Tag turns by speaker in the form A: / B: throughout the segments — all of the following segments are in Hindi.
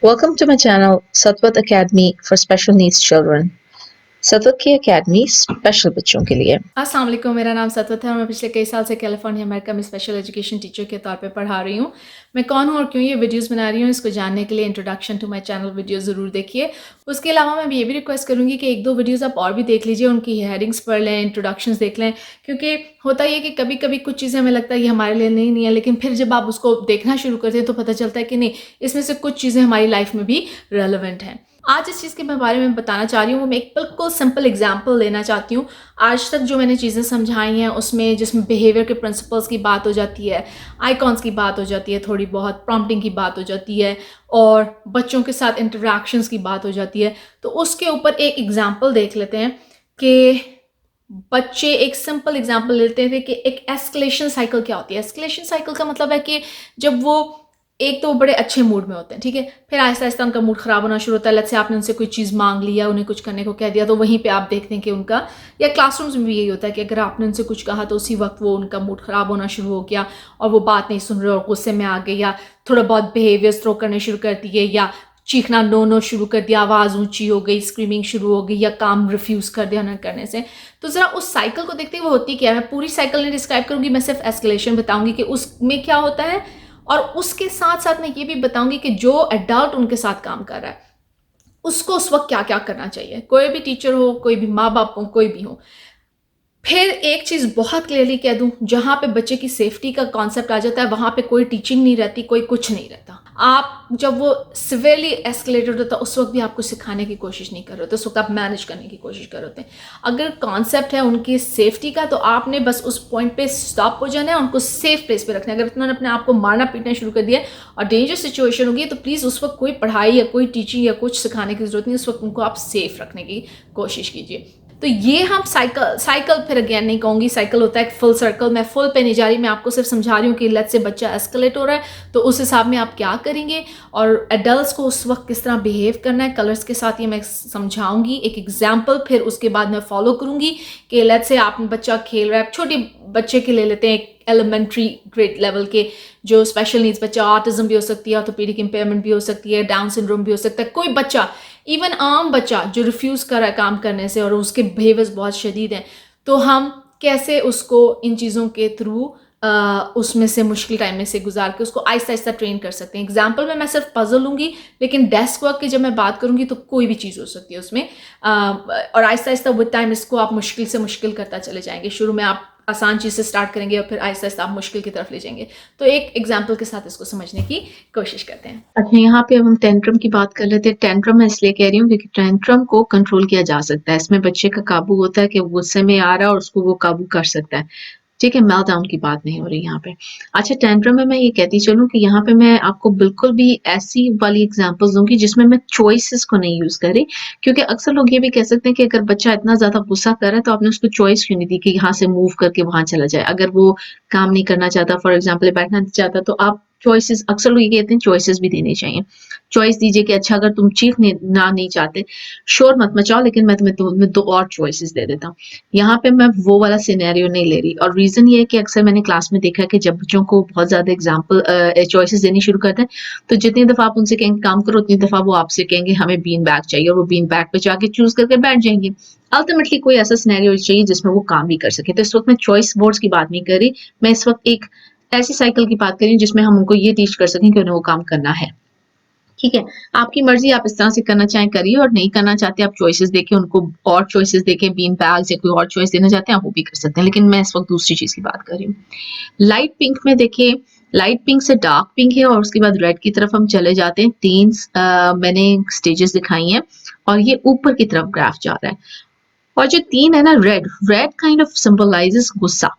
A: Welcome to my channel, Satwat Academy for Special Needs Children. सतवत की अकेडमी स्पेशल बच्चों के लिए।
B: अस्सलाम वालेकुम, मेरा नाम सतवत है और मैं पिछले कई साल से कैलिफोर्निया अमेरिका में स्पेशल एजुकेशन टीचर के तौर पे पढ़ा रही हूँ। मैं कौन हूँ और क्यों ये वीडियोस बना रही हूँ, इसको जानने के लिए introduction to my channel video ज़रूर देखिए। उसके अलावा मैं ये भी रिक्वेस्ट करूँगी कि एक दो वीडियोज़ आप और भी देख लीजिए, उनकी हेडिंग्स पढ़ लें, इंट्रोडक्शंस देख लें, क्योंकि होता ये कि कभी कभी कुछ चीज़ें हमें लगता है ये हमारे लिए नहीं है, लेकिन फिर जब आप उसको देखना शुरू करते हैं तो पता चलता है कि नहीं, इसमें से कुछ चीज़ें हमारी लाइफ में भी रेलिवेंट हैं। आज इस चीज़ के बारे में बताना चाह रही हूँ, वो मैं एक बिल्कुल सिंपल एग्जाम्पल लेना चाहती हूँ। आज तक जो मैंने चीज़ें समझाई हैं उसमें, जिसमें बिहेवियर के प्रिंसिपल्स की बात हो जाती है, आइकॉन्स की बात हो जाती है, थोड़ी बहुत प्रॉम्प्टिंग की बात हो जाती है और बच्चों के साथ इंटरेक्शंस की बात हो जाती है, तो उसके ऊपर एक एग्जाम्पल देख लेते हैं कि बच्चे, एक सिंपल एग्जाम्पल लेते थे कि एक एस्केलेशन साइकिल क्या होती है। एस्केलेशन साइकिल का मतलब है कि जब वो, एक तो वो बड़े अच्छे मूड में होते हैं, ठीक है, फिर आहिस्ता आहिस्ता उनका मूड ख़राब होना शुरू होता है। लेट्स से आपने उनसे कोई चीज़ मांग लिया, उन्हें कुछ करने को कह दिया, तो वहीं पे आप देखते हैं कि उनका, या क्लासरूम्स में भी यही होता है कि अगर आपने उनसे कुछ कहा तो उसी वक्त वो, उनका मूड ख़राब होना शुरू हो गया और वो बात नहीं सुन रहे और गुस्से में आ गए, या थोड़ा बहुत बिहेवियर्स थ्रो करने शुरू कर दिए, या चीखना नो शुरू कर दिया, आवाज़ ऊंची हो गई, स्क्रीमिंग शुरू हो गई, या काम रिफ्यूज़ कर दिया न करने से। तो ज़रा उस साइकिल को देखते हुए होती क्या है, मैं पूरी साइकिल नहीं डिस्क्राइब करूँगी, मैं सिर्फ एस्केलेशन बताऊँगी कि उसमें क्या होता है, और उसके साथ साथ मैं ये भी बताऊँगी कि जो एडल्ट उनके साथ काम कर रहा है उसको उस वक्त क्या क्या करना चाहिए। कोई भी टीचर हो, कोई भी माँ बाप हो, कोई भी हो। फिर एक चीज़ बहुत क्लियरली कह दूं, जहाँ पे बच्चे की सेफ्टी का कॉन्सेप्ट आ जाता है वहाँ पे कोई टीचिंग नहीं रहती, कोई कुछ नहीं रहता। आप जब वो सिवियरली एस्केलेटेड होता है उस वक्त भी आपको सिखाने की कोशिश नहीं कर रहे होते, उस वक्त आप मैनेज करने की कोशिश कर रहे होते हैं। अगर कॉन्सेप्ट है उनकी सेफ्टी का, तो आपने बस उस पॉइंट पे स्टॉप हो जाना है, उनको सेफ प्लेस पे रखना है। अगर उन्होंने अपने आप को मारना पीटना शुरू कर दिया और डेंजर सिचुएशन होगी, तो प्लीज़ उस वक्त कोई पढ़ाई या कोई टीचिंग या कुछ सिखाने की जरूरत नहीं, उस वक्त उनको आप सेफ रखने की कोशिश कीजिए। तो ये हम साइकिल फिर अगेन नहीं कहूँगी, साइकिल होता है एक फुल सर्कल। मैं फुल पे नहीं जा रही, मैं आपको सिर्फ समझा रही हूँ कि लेट्स से बच्चा एस्केलेट हो रहा है तो उस हिसाब में आप क्या करेंगे और एडल्ट्स को उस वक्त किस तरह बिहेव करना है। कलर्स के साथ ये मैं समझाऊंगी, एक एग्जाम्पल, फिर उसके बाद मैं फॉलो करूँगी कि लेट्स से आप बच्चा खेल रहा है, छोटे बच्चे के ले लेते हैं, एक एलिमेंट्री ग्रेड लेवल के, जो स्पेशल नीड्स बच्चा, ऑटिज्म भी हो सकती है, ऑर्थोपेडिक इम्पेयरमेंट भी हो सकती है, डाउन सिंड्रोम भी हो सकता है, कोई बच्चा, इवन आम बच्चा जो रिफ्यूज़ कर रहा है काम करने से और उसके बिहेवियर्स बहुत शदीद हैं, तो हम कैसे उसको इन चीज़ों के थ्रू उसमें से, मुश्किल टाइम में से गुजार के उसको आहिस्ता आहिस्ता ट्रेन कर सकते हैं। एग्जाम्पल में मैं सिर्फ पजल लूँगी, लेकिन डेस्क वर्क की जब मैं बात करूँगी तो कोई भी चीज़ हो सकती है उसमें, और आहिस्ता आहिस्ता विद टाइम इसको आप मुश्किल से मुश्किल करता चले जाएंगे। शुरू में आप आसान चीज़ से स्टार्ट करेंगे और फिर आहिस्ता आहिस्ता आप मुश्किल की तरफ ले जाएंगे। तो एक एग्जाम्पल के साथ इसको समझने की कोशिश करते हैं।
A: अच्छा, यहाँ पे अब हम टेंट्रम की बात कर लेते हैं। टेंट्रम मैं इसलिए कह रही हूँ क्योंकि टेंट्रम को कंट्रोल किया जा सकता है। इसमें बच्चे का काबू होता है कि गुस्से में आ रहा है और उसको वो काबू कर सकता है। ठीक है, मेल्टडाउन की बात नहीं हो रही यहाँ पे। अच्छा, टेंट्रम में मैं ये कहती चलूँ कि यहाँ पे मैं आपको बिल्कुल भी ऐसी वाली एग्जांपल्स दूँगी जिसमें मैं चॉइसेस को नहीं यूज़ कर रही, क्योंकि अक्सर लोग ये भी कह सकते हैं कि अगर बच्चा इतना ज़्यादा गुस्सा कर रहा है तो आपने उसको चॉइस क्यों नहीं दी कि यहाँ से मूव करके वहाँ चला जाए। अगर वो काम नहीं करना चाहता, फॉर एग्जाम्पल बैठना नहीं चाहता, तो आप चॉइसेस, अक्सर लोग ये कहते हैं चॉइसेस भी देने चाहिए। चॉइस दीजिए कि अच्छा, अगर तुम चीखना नहीं चाहते, शोर मत मचाओ, लेकिन मैं तुम्हें 2 और चॉइसेस दे देता हूँ। यहाँ पे मैं वो वाला सिनेरियो नहीं ले रही, और रीज़न ये है कि अक्सर मैंने क्लास में देखा है कि जब बच्चों को बहुत ज़्यादा चॉइसेस देनी शुरू करते हैं, तो जितनी दफ़ा आप उनसे कहेंगे काम करो, उतनी दफ़ा वो आपसे कहेंगे हमें बीन बैग चाहिए, और वो बीन बैग पे जाके चूज़ करके बैठ जाएँगे। अल्टीमेटली कोई ऐसा सिनेरियो चाहिए जिसमें वो काम भी कर सकें। तो इस वक़्त मैं चॉइस बोर्ड्स की बात नहीं कर रही, मैं इस वक़्त एक ऐसी साइकिल की बात कर रही हूँ जिसमें हम उनको ये टीच कर सकें कि उन्हें वो काम करना है। ठीक है, आपकी मर्ज़ी, आप इस तरह से करना चाहें करिए, और नहीं करना चाहते आप चॉइसेस देके उनको और चॉइसेस देके बीन बैग्स या कोई और चॉइस देना चाहते हैं, आप वो भी कर सकते हैं। लेकिन मैं इस वक़्त दूसरी चीज़ की बात कर रही हूँ। लाइट पिंक में देखिए, लाइट पिंक से डार्क पिंक है और उसके बाद रेड की तरफ हम चले जाते हैं। 3 मैंने स्टेजेस दिखाई हैं और ये ऊपर की तरफ ग्राफ जा रहा है। और जो 3 है ना, red, red kind of symbolizes गुस्सा,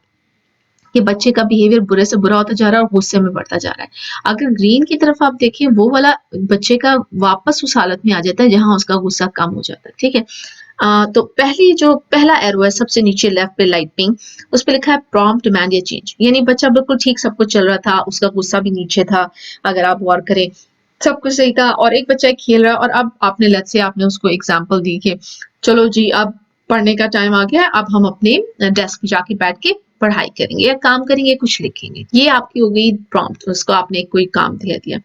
A: कि बच्चे का बिहेवियर बुरे से बुरा होता जा रहा है और गुस्से में बढ़ता जा रहा है। अगर ग्रीन की तरफ आप देखें, वो वाला बच्चे का वापस उस हालत में आ जाता है जहाँ उसका गुस्सा कम हो जाता है। ठीक है, तो पहला एरो है सबसे नीचे लेफ्ट पे, लाइट पिंक, उस पे लिखा है प्रॉम्प्ट डिमांड या चेंज, यानी बच्चा बिल्कुल ठीक सब कुछ चल रहा था, उसका गुस्सा भी नीचे था, अगर आप गौर करें सब कुछ सही था, और एक बच्चा खेल रहा है और अब आपने, लेट्स से आपने उसको एग्जांपल दी कि चलो जी अब पढ़ने का टाइम आ गया है, अब हम अपने डेस्क पे जाके बैठ के पढ़ाई करेंगे या काम करेंगे, कुछ लिखेंगे। ये आपकी हो गई प्रॉम्प्ट, उसको आपने कोई काम दे दिया।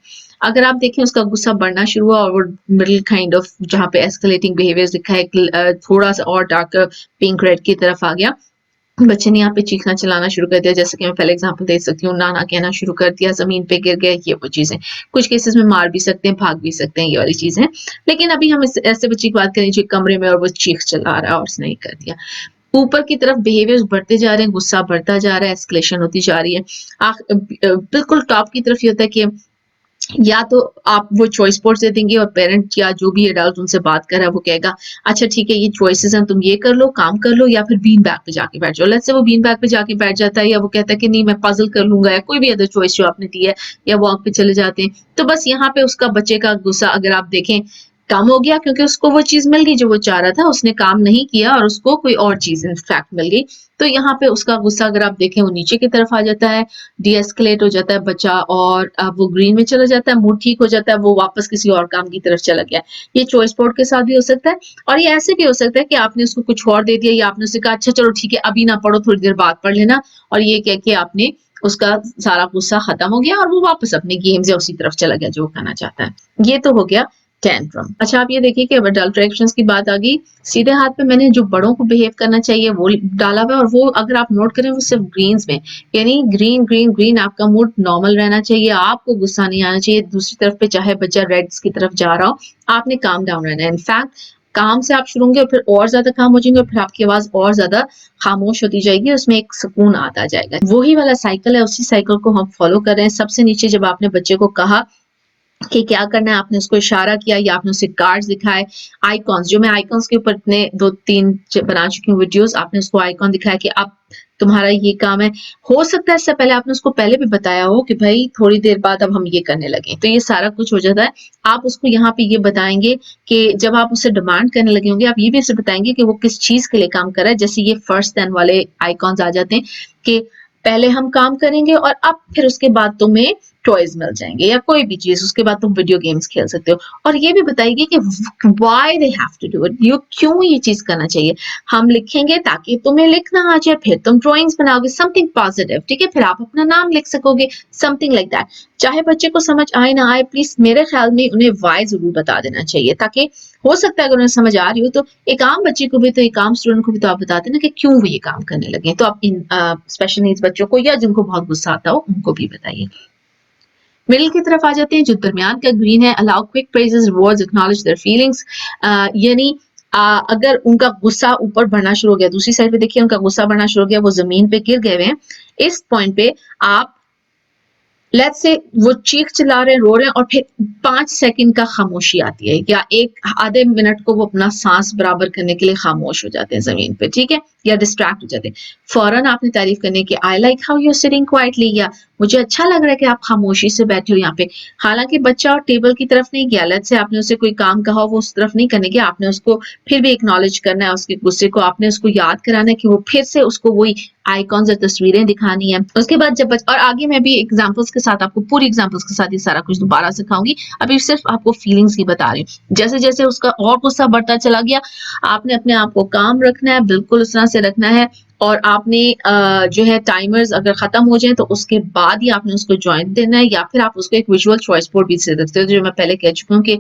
A: अगर आप देखें उसका गुस्सा बढ़ना शुरू हुआ और वो मिडिल काइंड ऑफ जहाँ पे एस्केलेटिंग बिहेवियर्स दिखा है, थोड़ा सा और डार्क पिंक रेड की तरफ आ गया, बच्चे ने यहाँ पे चीखना चिल्लाना शुरू कर दिया, जैसे कि मैं पहले एग्जांपल दे सकती हूँ, नाना कहना शुरू कर दिया, जमीन पे गिर गया, ये वो चीजें। कुछ केसेस में मार भी सकते हैं, भाग भी सकते हैं, ये वाली चीजें। लेकिन अभी हम ऐसे बच्चे की बात करें जो कमरे में और वो चीख चिल्ला रहा है और उसने ये कर दिया। ऊपर की तरफ बिहेवियर्स बढ़ते जा रहे हैं, गुस्सा बढ़ता जा रहा है, एस्केलेशन होती जा रही है। बिल्कुल टॉप की तरफ ये होता है कि या तो आप वो चॉइस बोर्ड दे देंगे और पेरेंट या जो भी एडल्ट उनसे बात कर रहा है वो कहेगा अच्छा ठीक है ये चॉइसेस हैं, तुम ये कर लो, काम कर लो, या फिर बीन बैग पे जाके बैठ जाओ। लेट्स से वो बीन बैग पे जाके बैठ जाता है, या वो कहता है कि नहीं मैं पजल कर लूंगा, या कोई भी अदर चॉइस जो आपने दी है, या वॉक पे चले जाते हैं। तो बस यहाँ पे उसका बच्चे का गुस्सा अगर आप देखें कम हो गया, क्योंकि उसको वो चीज मिल गई जो वो चाह रहा था, उसने काम नहीं किया और उसको कोई और चीज इनफैक्ट मिल गई। तो यहाँ पे उसका गुस्सा अगर आप देखें वो नीचे की तरफ आ जाता है, डीएस्केलेट हो जाता है बच्चा, और वो ग्रीन में चला जाता है, मूड ठीक हो जाता है, वो वापस किसी और काम की तरफ चला गया। ये चॉइस बोर्ड के साथ भी हो सकता है, और ये ऐसे भी हो सकता है कि आपने उसको कुछ और दे दिया, या आपने उससे कहा अच्छा चलो ठीक है अभी ना पढ़ो, थोड़ी देर बाद पढ़ लेना, और ये कह के आपने उसका सारा गुस्सा खत्म हो गया और वो वापस अपने गेम्स या उसी तरफ चला गया जो करना चाहता है। ये तो हो गया टेंट्रम। अच्छा आप ये देखिए कि अब अडल्ट रिएक्शंस की बात आ गई। सीधे हाथ पे मैंने जो बड़ों को बिहेव करना चाहिए वो डाला हुआ है, और वो अगर आप नोट करें वो सिर्फ ग्रीन्स में, यानी ग्रीन ग्रीन ग्रीन, आपका मूड नॉर्मल रहना चाहिए, आपको गुस्सा नहीं आना चाहिए। दूसरी तरफ पे चाहे बच्चा रेड्स की तरफ जा रहा हो, आपने काम डाउन रहना है। इनफैक्ट काम से आप शुरू होंगे और फिर और ज्यादा काम हो जाएंगे और फिर आपकी आवाज और ज्यादा खामोश होती जाएगी, उसमें एक सुकून आता जाएगा। वही वाला साइकिल है, उसी साइकिल को हम फॉलो कर रहे हैं। सबसे नीचे जब आपने बच्चे को कहा कि क्या करना है, आपने उसको इशारा किया या आपने उसे कार्ड्स दिखाए, आइकॉन्स, जो मैं आइकॉन्स के ऊपर इतने 2-3 बना चुकी हूँ वीडियोस, आपने उसको आइकॉन दिखाया कि अब तुम्हारा ये काम है। हो सकता है इससे पहले आपने उसको पहले भी बताया हो कि भाई थोड़ी देर बाद अब हम ये करने लगे, तो ये सारा कुछ हो जाता है। आप उसको यहाँ पे ये बताएंगे कि जब आप उससे डिमांड करने लगे होंगे, आप ये भी उसे बताएंगे कि वो किस चीज के लिए काम कर रहा है। जैसे ये फर्स्ट देन वाले आइकॉन्स आ जाते हैं कि पहले हम काम करेंगे और अब फिर उसके बाद तुम्हें टॉयज मिल जाएंगे या कोई भी चीज, उसके बाद तुम वीडियो गेम्स खेल सकते हो। और ये भी बताइए कि why they have to do it, ये क्यों ये चीज करना चाहिए। हम लिखेंगे ताकि तुम्हें लिखना आ जाए, फिर तुम ड्राइंग्स बनाओगे, समथिंग पॉजिटिव, ठीक है, फिर आप अपना नाम लिख सकोगे, समथिंग लाइक दैट। चाहे बच्चे को समझ आए ना आए, प्लीज मेरे ख्याल में उन्हें व्हाई जरूर बता देना चाहिए, ताकि हो सकता है अगर उन्हें समझ आ रही हो तो एक आम बच्चे को भी, तो एक आम स्टूडेंट को भी तो आप बताते ना कि क्यों वो ये काम करने लगे। तो आप इन स्पेशल नीड्स बच्चों को या जिनको बहुत गुस्सा आता हो उनको भी बताइए। मिडिल की तरफ आ जाते हैं, जो दरमियान का ग्रीन है, allow quick praises, rewards, acknowledge their feelings. यानी अगर उनका गुस्सा ऊपर बढ़ना शुरू हो गया, दूसरी साइड पे देखिए उनका गुस्सा बढ़ना शुरू हो गया, वो जमीन पे गिर गए हुए हैं, इस पॉइंट पे आप लेट्स से वो चीख चिल्ला रहे हैं, रो रहे हैं, और फिर 5 सेकंड का खामोशी आती है, या एक आधे मिनट को वो अपना सांस बराबर करने के लिए खामोश हो जाते हैं जमीन पे, ठीक है, या डिस्ट्रैक्ट हो जाते हैं। फौरन आपने तारीफ करने की, I like how you sitting quietly, या मुझे अच्छा लग रहा है कि आप खामोशी से बैठे हो यहाँ पे। हालांकि बच्चा और टेबल की तरफ नहीं गया, लेट्स से आपने उसे कोई काम कहा वो उस तरफ नहीं करने गया, आपने उसको फिर भी एक्नॉलेज करना है उसके गुस्से को, आपने उसको याद कराना है कि वो फिर से उसको वही आइकॉन्स और तस्वीरें दिखानी है। उसके बाद जब और आगे मैं भी एग्जांपल्स के साथ आपको पूरी एग्जांपल्स के साथ ये सारा कुछ दोबारा सिखाऊंगी, अभी सिर्फ आपको फीलिंग्स की बता रही हूँ। जैसे जैसे उसका और गुस्सा बढ़ता चला गया, आपने अपने आप को काम रखना है, बिल्कुल उस तरह से रखना है, और आपने जो है टाइमर्स अगर खत्म हो जाए तो उसके बाद ही आपने उसको ज्वाइन देना है, या फिर आप उसको एक विजुअल चॉइस बोर्ड भी दे सकते हो, जो मैं पहले कह चुकी हूँ कि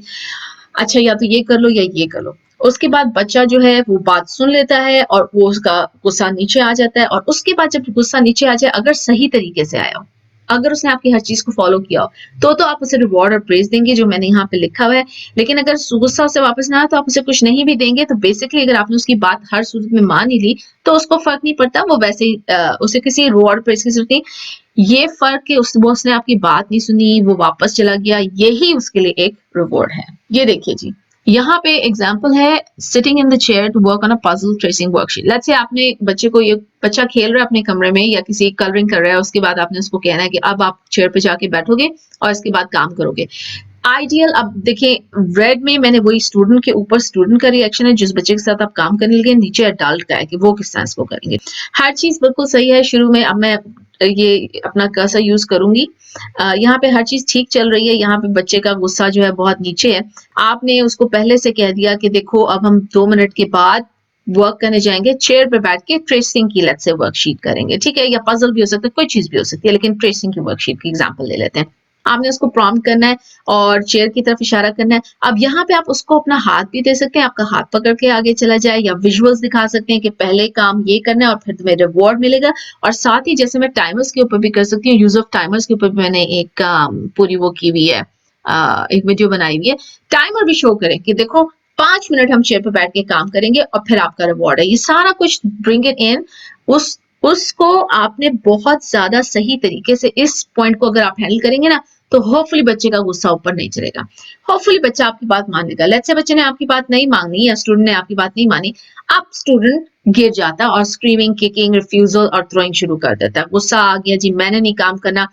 A: अच्छा या तो ये कर लो या ये कर लो। उसके बाद बच्चा जो है वो बात सुन लेता है और वो उसका गुस्सा नीचे आ जाता है, और उसके बाद जब गुस्सा नीचे आ जाए, अगर सही तरीके से आया हो, अगर उसने आपकी हर चीज को फॉलो किया हो, तो आप उसे रिवॉर्ड और प्रेज देंगे, जो मैंने यहाँ पे लिखा हुआ है। लेकिन अगर गुस्सा उसे वापस ना आया तो आप उसे कुछ नहीं भी देंगे। तो बेसिकली अगर आपने उसकी बात हर सूरत में मान ही ली तो उसको फर्क नहीं पड़ता, वो वैसे ही उसे किसी रिवॉर्ड प्रेज की जरूरत नहीं। ये फर्क कि उसने आपकी बात नहीं सुनी, वो वापस चला गया, यही उसके लिए एक रिवॉर्ड है। ये देखिए जी, यहाँ पे एग्जाम्पल है, sitting in the chair to work on a puzzle tracing worksheet. Let's say आपने बच्चे को, ये बच्चा खेल रहा है अपने कमरे में या किसी कलरिंग कर रहा है, उसके बाद आपने उसको कहना है कि अब आप चेयर पे जाके बैठोगे और इसके बाद काम करोगे। आइडियल, अब देखिए रेड में मैंने वही स्टूडेंट के ऊपर स्टूडेंट का रिएक्शन है, जिस बच्चे के साथ आप काम करने लगे, नीचे अडल्ट का है कि वो किस तरह इसको करेंगे। हर चीज बिल्कुल सही है शुरू में। अब मैं ये अपना कर्सर यूज करूंगी, यहाँ पे हर चीज ठीक चल रही है, यहाँ पे बच्चे का गुस्सा जो है बहुत नीचे है। आपने उसको पहले से कह दिया कि देखो अब हम 2 मिनट के बाद वर्क करने जाएंगे, चेयर पे बैठ के ट्रेसिंग की लेट्स से वर्कशीट करेंगे, ठीक है, या पजल भी हो सकता है, कोई चीज भी हो सकती है, लेकिन ट्रेसिंग की वर्कशीट की एग्जांपल ले लेते हैं। आपने उसको प्रॉम्प्ट करना है और चेयर की तरफ इशारा करना है। अब यहाँ पे आप उसको अपना हाथ भी दे सकते हैं, आपका हाथ पकड़ के आगे चला जाए, या विजुअल्स दिखा सकते हैं कि पहले काम ये करना है और फिर तुम्हें रिवॉर्ड मिलेगा। और साथ ही जैसे मैं टाइमर्स के ऊपर भी कर सकती हूँ, यूज ऑफ टाइमर्स के ऊपर भी मैंने एक पूरी वो की हुई है, एक वीडियो बनाई हुई है। टाइमर भी शो करें कि देखो 5 मिनट हम चेयर पे बैठ के काम करेंगे और फिर आपका रिवॉर्ड है। ये सारा कुछ ब्रिंग इट इन, उसको आपने बहुत ज्यादा सही तरीके से इस पॉइंट को अगर आप हैंडल करेंगे ना, तो होपफुली बच्चे का गुस्सा ऊपर नहीं चलेगा, होपफुली बच्चा आपकी बात मानेगा। लेट्स से बच्चे ने आपकी बात नहीं मानी या स्टूडेंट ने आपकी बात नहीं मानी, अब स्टूडेंट गिर जाता है और स्क्रीमिंग, किकिंग, रिफ्यूजल और थ्रोइंग शुरू कर देता है। गुस्सा आ गया जी, मैंने नहीं काम करना,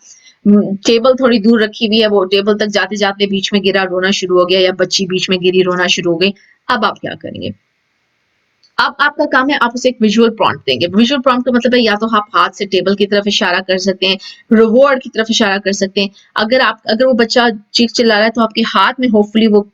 A: टेबल थोड़ी दूर रखी हुई है, वो टेबल तक जाते जाते बीच में गिरा, रोना शुरू हो गया, या बच्ची बीच में गिरी, रोना शुरू हो गई। अब आप क्या करेंगे? अब आपका काम है, आप उसे एक विजुअल प्रॉम्प्ट देंगे। विजुअल प्रॉम्प्ट का मतलब है या तो आप हाथ से टेबल की तरफ इशारा कर सकते हैं, रिवॉर्ड की तरफ इशारा कर सकते हैं। अगर वो बच्चा चीख चिल्ला रहा है तो आपके हाथ में होपफुली वो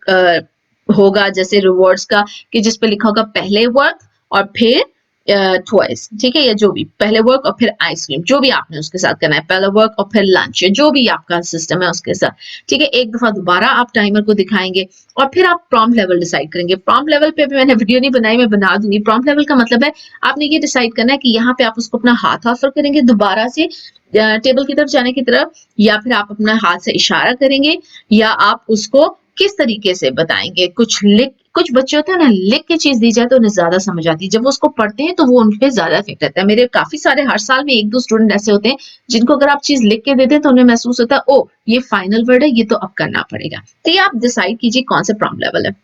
A: होगा जैसे रिवॉर्ड्स का, कि जिस पे लिखा होगा पहले वर्क और फिर ट्वाइस, ठीक है, या जो भी, पहले वर्क और फिर आइसक्रीम, जो भी आपने उसके साथ करना है, पहले वर्क और फिर लंच, जो भी आपका सिस्टम है उसके साथ, ठीक है। एक दफा दोबारा आप टाइमर को दिखाएंगे और फिर आप प्रॉम्प्ट लेवल डिसाइड करेंगे। प्रॉम्प्ट लेवल पे भी मैंने वीडियो नहीं बनाई, मैं बना दूंगी। प्रॉम्प्ट लेवल का मतलब है आपने ये डिसाइड करना है कि यहाँ पे आप उसको अपना हाथ ऑफर करेंगे दोबारा से टेबल की तरफ जाने की तरफ, या फिर आप अपना हाथ से इशारा करेंगे, या आप उसको किस तरीके से बताएंगे। कुछ बच्चे होते हैं ना, लिख के चीज दी जाए तो उन्हें ज्यादा समझ आती है, जब वो उसको पढ़ते हैं तो वो उन पे ज्यादा इफेक्ट रहता है। मेरे काफी सारे हर साल में 1-2 स्टूडेंट ऐसे होते हैं जिनको अगर आप चीज लिख के देते हैं तो उन्हें महसूस होता है, ओ ये फाइनल वर्ड है, ये तो अब करना पड़ेगा। तो ये आप डिसाइड कीजिए कौन सा प्रॉम्प्ट लेवल है।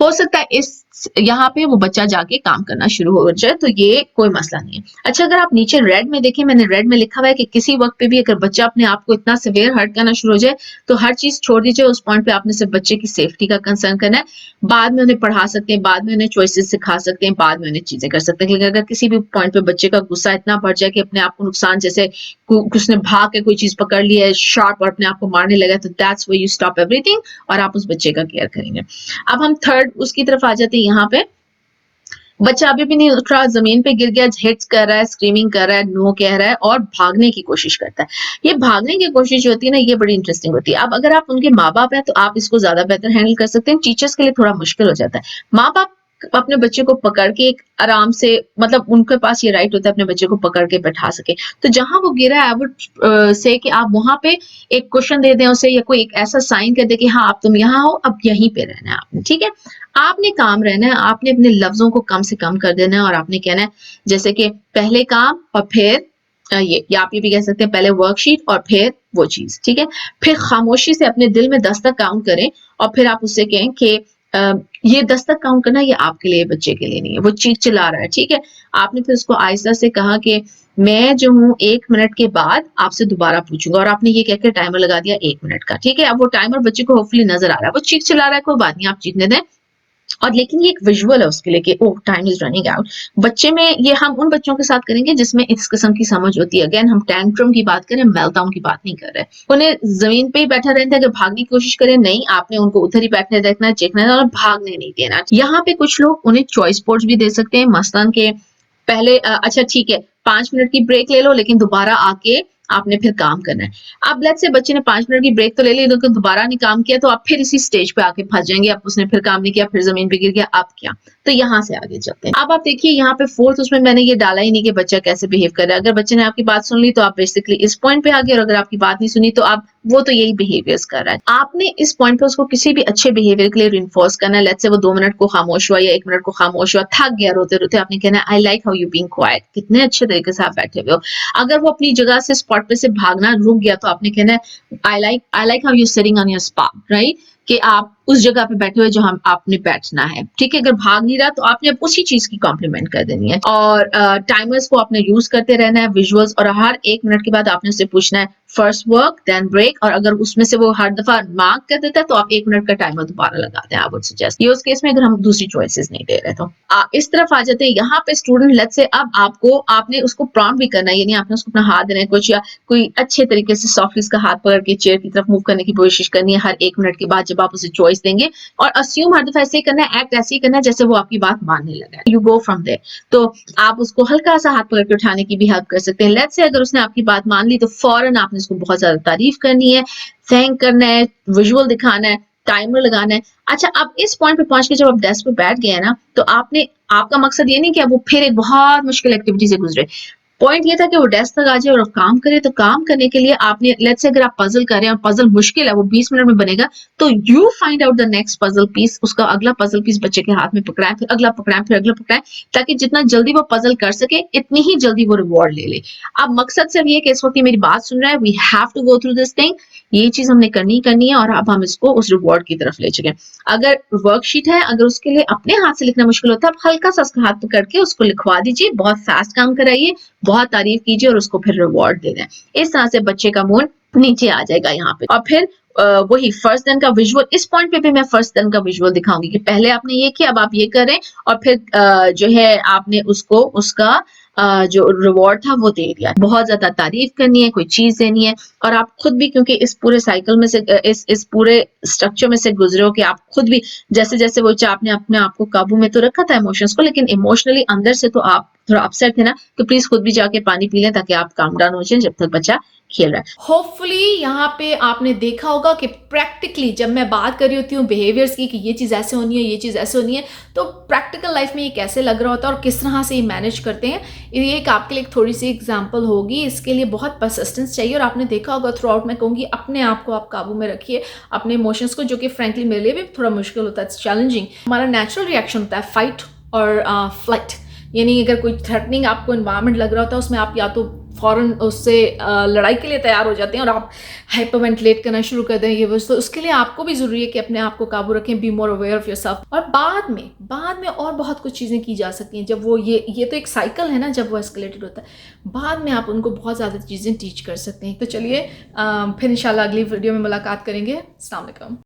A: हो सकता है इस यहाँ पे वो बच्चा जाके काम करना शुरू हो जाए, तो ये कोई मसला नहीं है। अच्छा, अगर आप नीचे रेड में देखें, मैंने रेड में लिखा हुआ है कि किसी वक्त पे भी अगर बच्चा अपने आप को इतना सिवियर हर्ट करना शुरू हो जाए तो हर चीज छोड़ दीजिए, उस पॉइंट पे आपने सिर्फ बच्चे की सेफ्टी का कंसर्न करना है। बाद में उन्हें पढ़ा सकते हैं, बाद में उन्हें चॉइसेस सिखा सकते हैं, बाद में उन्हें चीजें कर सकते हैं। लेकिन अगर किसी भी पॉइंट पे बच्चे का गुस्सा इतना बढ़ जाए कि अपने आप को नुकसान, जैसे उसने भाग के कोई चीज पकड़ ली है शार्प और अपने आप को मारने लगा, तो that's when you stop everything और आप उस बच्चे का केयर करेंगे। अब हम थर्ड उसकी तरफ आ जाते हैं। यहाँ पे बच्चा अभी भी नहीं उठ रहा, जमीन पे गिर गया, हिट्स कर रहा है, स्क्रीमिंग कर रहा है, नो कह रहा है और भागने की कोशिश करता है। ये भागने की कोशिश जो होती है ना, ये बड़ी इंटरेस्टिंग होती है। अब अगर आप उनके माँ बाप हैं तो आप इसको ज्यादा बेहतर हैंडल कर सकते हैं, टीचर्स के लिए थोड़ा मुश्किल हो जाता है। माँ बाप अपने बच्चे को पकड़ के एक आराम से, मतलब उनके पास ये राइट होता है अपने बच्चे को पकड़ के बैठा सके, तो जहां वो गिरा है वो से कि आप वहां पे एक क्वेश्चन दे दें उसे, या कोई एक ऐसा साइन कर दे कि हाँ अब तुम यहाँ हो, अब यहीं पे रहना है आपने, ठीक है। आपने काम रहना है, आपने अपने लफ्जों को कम से कम कर देना है और आपने कहना है जैसे कि पहले काम और फिर ये, या आप ये भी कह सकते हैं पहले वर्कशीट और फिर वो चीज, ठीक है। फिर खामोशी से अपने दिल में 10 तक काउंट करें और फिर आप उससे कहें कि ये 10 तक काउंट करना ये आपके लिए, बच्चे के लिए नहीं है, वो चीख चिल्ला रहा है, ठीक है। आपने फिर उसको आहिस्ता से कहा कि मैं जो हूँ 1 मिनट के बाद आपसे दोबारा पूछूंगा, और आपने ये कहकर टाइमर लगा दिया 1 मिनट का, ठीक है। अब वो टाइमर बच्चे को होपफुली नजर आ रहा है, वो चीख चिल्ला रहा है, कोई बात नहीं, आप चीखने दें। और लेकिन ये एक विजुअल है उसके लिए कि ओह टाइम इज रनिंग आउट। बच्चे में ये हम उन बच्चों के साथ करेंगे जिसमें इस किस्म की समझ होती है। अगेन हम टैंट्रम की बात करें, मेल्टडाउन की बात नहीं कर रहे। उन्हें जमीन पे ही बैठा रहना है, अगर भागने की कोशिश करें नहीं, आपने उनको उधर ही बैठने देखना है, चेखना है और भागने नहीं देना। यहाँ पे कुछ लोग उन्हें चॉइस बोर्ड्स भी दे सकते हैं, मसलन के पहले अच्छा ठीक है 5 मिनट की ब्रेक ले लो, लेकिन दोबारा आके आपने फिर काम करना है। अब लेट्स से बच्चे ने 5 मिनट की ब्रेक तो ले ली, लेकिन दोबारा नहीं काम किया, तो आप फिर इसी स्टेज पे आके फंस जाएंगे। अब उसने फिर काम नहीं किया, फिर जमीन पे गिर गया, अब क्या? तो यहाँ से आगे चलते हैं। अब आप देखिए यहाँ पे फोर्थ, उसमें मैंने ये डाला ही नहीं कि बच्चा कैसे बिहेव कर रहा है। अगर बच्चे ने आपकी बात सुन ली तो आप बेसिकली इस पॉइंट पे आ गए, और अगर आपकी बात नहीं सुनी तो आप, वो तो यही बिहेवियर्स कर रहा है। आपने इस पॉइंट पे उसको किसी भी अच्छे बिहेवियर के लिए रिइंफोर्स करना है। लेट्स से वो 2 मिनट को खामोश हुआ या 1 मिनट को खामोश हुआ, थक गया रोते रोते, आपने कहना है I like how you being quite, कितने अच्छे तरीके से आप बैठे हुए हो। अगर वो अपनी जगह से स्पॉट पे से भागना रुक गया तो आपने कहना है I like how you sitting on your spot, right, कि आप उस जगह पे बैठे हुए जो हम आपने बैठना है, ठीक है। अगर भाग नहीं रहा तो आपने उसी चीज की कॉम्प्लीमेंट कर देनी है। और टाइमर्स को आपने यूज करते रहना है, विजुअल्स, और हर 1 मिनट के बाद आपने उससे पूछना है फर्स्ट वर्क देन ब्रेक, और अगर उसमें से वो हर दफा मार्क कर देता है तो आप 1 मिनट का टाइमर दोबारा लगाते हैं। आई वुड सजेस्ट ये उस केस में अगर हम दूसरी चॉइसेस नहीं दे रहे तो। इस तरफ आ जाते हैं। यहाँ पे स्टूडेंट लेट्स से अब आपने उसको प्रॉम्प्ट भी करना है, यानी आपने उसको अपना हाथ देना है कुछ, या कोई अच्छे तरीके से सॉफ्टली उसका हाथ पकड़ के चेयर की तरफ मूव करने की कोशिश करनी है हर 1 मिनट के बाद जब आप उसे चॉइस देंगे और अस्यूम हर दफा ऐसे ही करना है, एक्ट ऐसे ही करना है जैसे वो आपकी बात मानने लगा है। You go from there. तो आप उसको हल्का सा हाथ पकड़ के उठाने की भी हेल्प कर सकते हैं। लेट्स से अगर उसने आपकी बात मान ली तो फौरन आपने उसको बहुत ज्यादा तारीफ करनी है, थैंक करना है, विजुअल दिखाना है, टाइमर लगाना है। अच्छा, अब इस पॉइंट पे पहुंच के जब आप डेस्क पे बैठ गए हैं ना, तो आपका मकसद ये नहीं कि अब वो फिर एक बहुत मुश्किल एक्टिविटी से गुजरे। पॉइंट ये था कि वो डेस्क तक आ जाए और काम करे। तो काम करने के लिए आपने, लेट्स से अगर आप पजल कर रहे हैं और पजल मुश्किल है, वो 20 मिनट में बनेगा, तो you find out the next puzzle piece, उसका अगला पजल पीस बच्चे के हाथ में पकड़ाएं, फिर अगला पकड़ाएं, फिर अगला पकड़ाएं, ताकि जितना जल्दी वो पजल कर सके इतनी ही जल्दी वो रिवॉर्ड ले ले। अब मकसद सिर्फ ये कि इस वक्त ये मेरी बात सुन रहा है, we have to go through this thing, ये चीज हमने करनी करनी है, और अब हम इसको उस रिवॉर्ड की तरफ ले चुके। अगर वर्कशीट है, अगर उसके लिए अपने हाथ से लिखना मुश्किल होता है, आप हल्का सा उसका हाथ पकड़ के उसको लिखवा दीजिए, बहुत फास्ट काम कराइए, बहुत तारीफ कीजिए और उसको फिर रिवॉर्ड दे दें। इस तरह से बच्चे का मूड नीचे आ जाएगा यहाँ पे। और फिर वही फर्स्ट दिन का विजुअल, इस पॉइंट पे भी मैं फर्स्ट दिन का विजुअल दिखाऊंगी कि पहले आपने ये किया, अब आप ये करें, और फिर जो है आपने उसको उसका जो रिवॉर्ड था वो दे दिया। बहुत ज्यादा तारीफ करनी है, कोई चीज देनी है, और आप खुद भी, क्योंकि इस पूरे साइकिल में से, इस पूरे स्ट्रक्चर में से गुजरे हो कि आप खुद भी जैसे जैसे वो आपने अपने आप को काबू में तो रखा था इमोशंस को, लेकिन इमोशनली अंदर से तो आप थोड़ा अपसेट थे ना, तो प्लीज खुद भी जाके पानी पी लें ताकि आप काम डाउन हो जाए जब तक बच्चा खेल रहा है।
B: होपफुली यहाँ पे आपने देखा होगा कि प्रैक्टिकली जब मैं बात कर रही होती हूँ बिहेवियर्स की कि ये चीज़ ऐसे होनी है, ये चीज़ ऐसे होनी है, तो प्रैक्टिकल लाइफ में ये कैसे लग रहा होता है और किस तरह से ये मैनेज करते हैं, ये एक आपके लिए एक थोड़ी सी एग्जांपल होगी। इसके लिए बहुत परसिस्टेंस चाहिए, और आपने देखा होगा थ्रू आउट, मैं कहूँगी अपने आप को आप काबू में रखिए, अपने इमोशंस को, जो कि फ्रेंकली मेरे लिए भी थोड़ा मुश्किल होता है, इट्स चैलेंजिंग। हमारा नेचुरल रिएक्शन होता है फाइट और फ्लाइट, यानी अगर कोई थ्रेटनिंग आपको इन्वायरमेंट लग रहा होता है, उसमें आप या तो फौरन उससे लड़ाई के लिए तैयार हो जाते हैं और आप हाइपरवेंटिलेट करना शुरू कर दें। ये बस, तो उसके लिए आपको भी ज़रूरी है कि अपने आप को काबू रखें, be more aware of yourself. और बाद में और बहुत कुछ चीज़ें की जा सकती हैं। जब वो ये तो एक साइकिल है ना, जब वो एस्केलेटेड होता है, बाद में आप उनको बहुत ज़्यादा चीज़ें टीच कर सकते हैं। तो चलिए फिर इंशाल्लाह अगली वीडियो में मुलाकात करेंगे। अस्सलाम वालेकुम।